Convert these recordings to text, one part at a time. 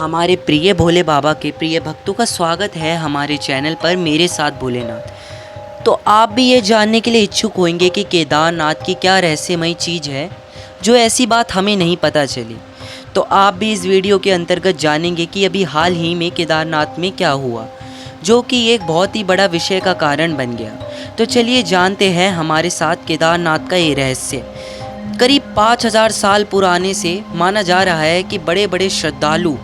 हमारे प्रिय भोले बाबा के प्रिय भक्तों का स्वागत है हमारे चैनल पर मेरे साथ भोलेनाथ। तो आप भी ये जानने के लिए इच्छुक होंगे कि केदारनाथ की क्या रहस्यमयी चीज़ है जो ऐसी बात हमें नहीं पता चली। तो आप भी इस वीडियो के अंतर्गत जानेंगे कि अभी हाल ही में केदारनाथ में क्या हुआ, जो कि एक बहुत ही बड़ा विषय का कारण बन गया। तो चलिए जानते हैं हमारे साथ केदारनाथ का ये रहस्य। करीब 5000 साल पुराने से माना जा रहा है कि बड़े बड़े श्रद्धालु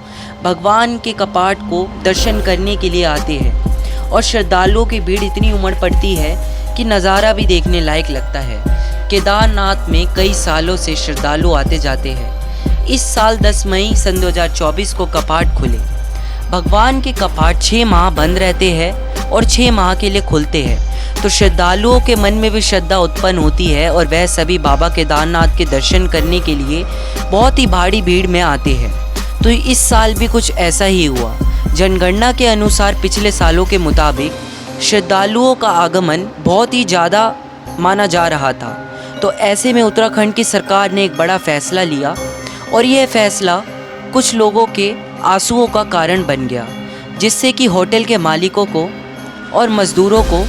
भगवान के कपाट को दर्शन करने के लिए आते हैं और श्रद्धालुओं की भीड़ इतनी उमड़ पड़ती है कि नज़ारा भी देखने लायक लगता है। केदारनाथ में कई सालों से श्रद्धालु आते जाते हैं। इस साल 10 मई सन 2024 को कपाट खुले। भगवान के कपाट 6 माह बंद रहते हैं और 6 माह के लिए खुलते हैं। तो श्रद्धालुओं के मन में भी श्रद्धा उत्पन्न होती है और वह सभी बाबा केदारनाथ के दर्शन करने के लिए बहुत ही भारी भीड़ में आते हैं। तो इस साल भी कुछ ऐसा ही हुआ। जनगणना के अनुसार पिछले सालों के मुताबिक श्रद्धालुओं का आगमन बहुत ही ज़्यादा माना जा रहा था। तो ऐसे में उत्तराखंड की सरकार ने एक बड़ा फैसला लिया और यह फैसला कुछ लोगों के आंसुओं का कारण बन गया, जिससे कि होटल के मालिकों को और मज़दूरों को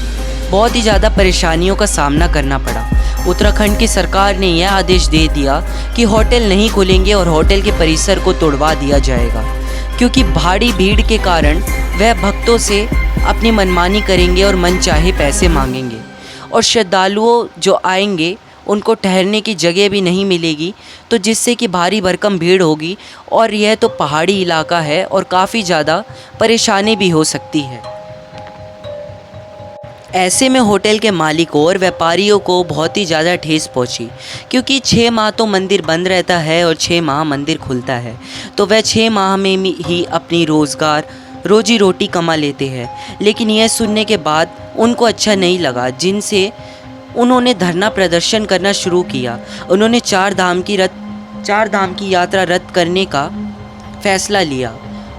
बहुत ही ज़्यादा परेशानियों का सामना करना पड़ा। उत्तराखंड की सरकार ने यह आदेश दे दिया कि होटल नहीं खुलेंगे और होटल के परिसर को तोड़वा दिया जाएगा, क्योंकि भारी भीड़ के कारण वह भक्तों से अपनी मनमानी करेंगे और मनचाहे पैसे मांगेंगे और श्रद्धालुओं जो आएंगे उनको ठहरने की जगह भी नहीं मिलेगी, तो जिससे कि भारी भरकम भीड़ होगी और यह तो पहाड़ी इलाका है और काफ़ी ज़्यादा परेशानी भी हो सकती है। ऐसे में होटल के मालिकों और व्यापारियों को बहुत ही ज़्यादा ठेस पहुंची, क्योंकि 6 माह तो मंदिर बंद रहता है और 6 माह मंदिर खुलता है। तो वह 6 माह में ही अपनी रोजी रोटी कमा लेते हैं। लेकिन यह सुनने के बाद उनको अच्छा नहीं लगा, जिनसे उन्होंने धरना प्रदर्शन करना शुरू किया। उन्होंने 4 धाम की यात्रा रद्द करने का फैसला लिया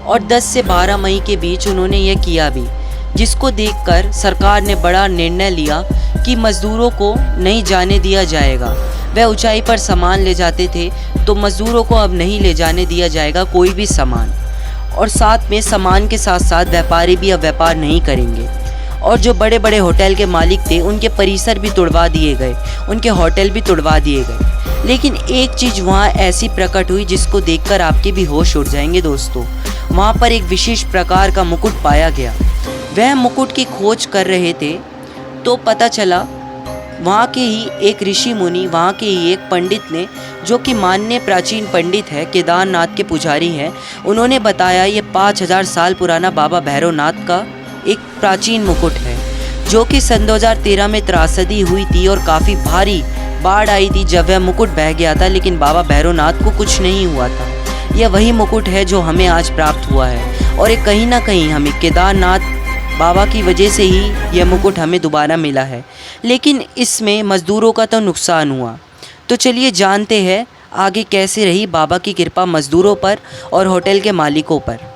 और 10 से 12 मई के बीच उन्होंने यह किया भी, जिसको देखकर सरकार ने बड़ा निर्णय लिया कि मज़दूरों को नहीं जाने दिया जाएगा। वह ऊंचाई पर सामान ले जाते थे, तो मज़दूरों को अब नहीं ले जाने दिया जाएगा कोई भी सामान। और साथ में सामान के साथ साथ व्यापारी भी अब व्यापार नहीं करेंगे। और जो बड़े बड़े होटल के मालिक थे उनके परिसर भी तोड़वा दिए गए, उनके होटल भी तोड़वा दिए गए। लेकिन एक चीज़ वहाँ ऐसी प्रकट हुई जिसको देखकर आपके भी होश उड़ जाएंगे दोस्तों। वहाँ पर एक विशेष प्रकार का मुकुट पाया गया। वह मुकुट की खोज कर रहे थे तो पता चला वहाँ के ही एक ऋषि मुनि, वहाँ के ही एक पंडित ने, जो कि मान्य प्राचीन पंडित है, केदारनाथ के पुजारी हैं, उन्होंने बताया ये 5000 साल पुराना बाबा भैरवनाथ का एक प्राचीन मुकुट है, जो कि सन 2013 में त्रासदी हुई थी और काफ़ी भारी बाढ़ आई थी जब वह मुकुट बह गया था, लेकिन बाबा भैरवनाथ को कुछ नहीं हुआ था। यह वही मुकुट है जो हमें आज प्राप्त हुआ है और ये कहीं ना कहीं हमें केदारनाथ बाबा की वजह से ही यह मुकुट हमें दोबारा मिला है। लेकिन इसमें मज़दूरों का तो नुकसान हुआ। तो चलिए जानते हैं आगे कैसे रही बाबा की कृपा मज़दूरों पर और होटल के मालिकों पर।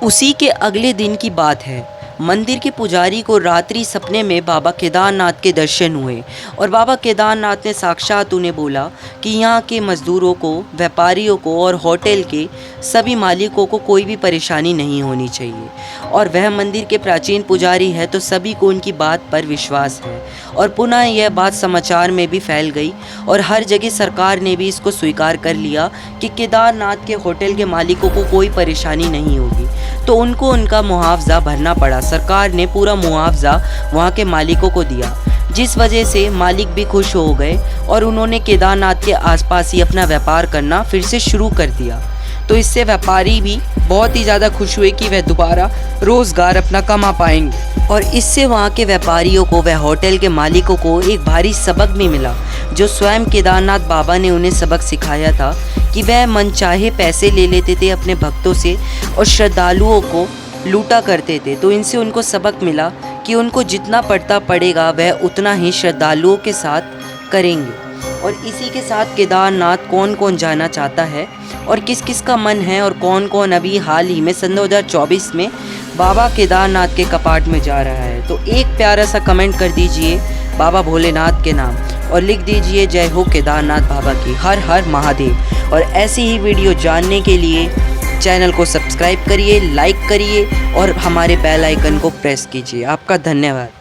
उसी के अगले दिन की बात है। मंदिर के पुजारी को रात्रि सपने में बाबा केदारनाथ के दर्शन हुए और बाबा केदारनाथ ने साक्षात उन्हें बोला कि यहाँ के मज़दूरों को, व्यापारियों को और होटल के सभी मालिकों को कोई भी परेशानी नहीं होनी चाहिए। और वह मंदिर के प्राचीन पुजारी है, तो सभी को उनकी बात पर विश्वास है। और पुनः यह बात समाचार में भी फैल गई और हर जगह सरकार ने भी इसको स्वीकार कर लिया कि केदारनाथ के होटल के मालिकों को कोई परेशानी नहीं होगी। तो उनको उनका मुआवजा भरना पड़ा। सरकार ने पूरा मुआवजा वहाँ के मालिकों को दिया, जिस वजह से मालिक भी खुश हो गए और उन्होंने केदारनाथ के आसपास ही अपना व्यापार करना फिर से शुरू कर दिया। तो इससे व्यापारी भी बहुत ही ज़्यादा खुश हुए कि वह दोबारा रोज़गार अपना कमा पाएंगे। और इससे वहाँ के व्यापारियों को, वह होटल के मालिकों को एक भारी सबक भी मिला, जो स्वयं केदारनाथ बाबा ने उन्हें सबक सिखाया था कि वह मनचाहे पैसे ले लेते थे अपने भक्तों से और श्रद्धालुओं को लूटा करते थे। तो इनसे उनको सबक मिला कि उनको जितना पड़ेगा वह उतना ही श्रद्धालुओं के साथ करेंगे। और इसी के साथ केदारनाथ कौन कौन जाना चाहता है और किस किस का मन है और कौन कौन अभी हाल ही में सन 2024 में बाबा केदारनाथ के कपाट में जा रहा है, तो एक प्यारा सा कमेंट कर दीजिए बाबा भोलेनाथ के नाम। और लिख दीजिए जय हो केदारनाथ बाबा की, हर हर महादेव। और ऐसी ही वीडियो जानने के लिए चैनल को सब्सक्राइब करिए, लाइक करिए और हमारे बेल आइकन को प्रेस कीजिए। आपका धन्यवाद।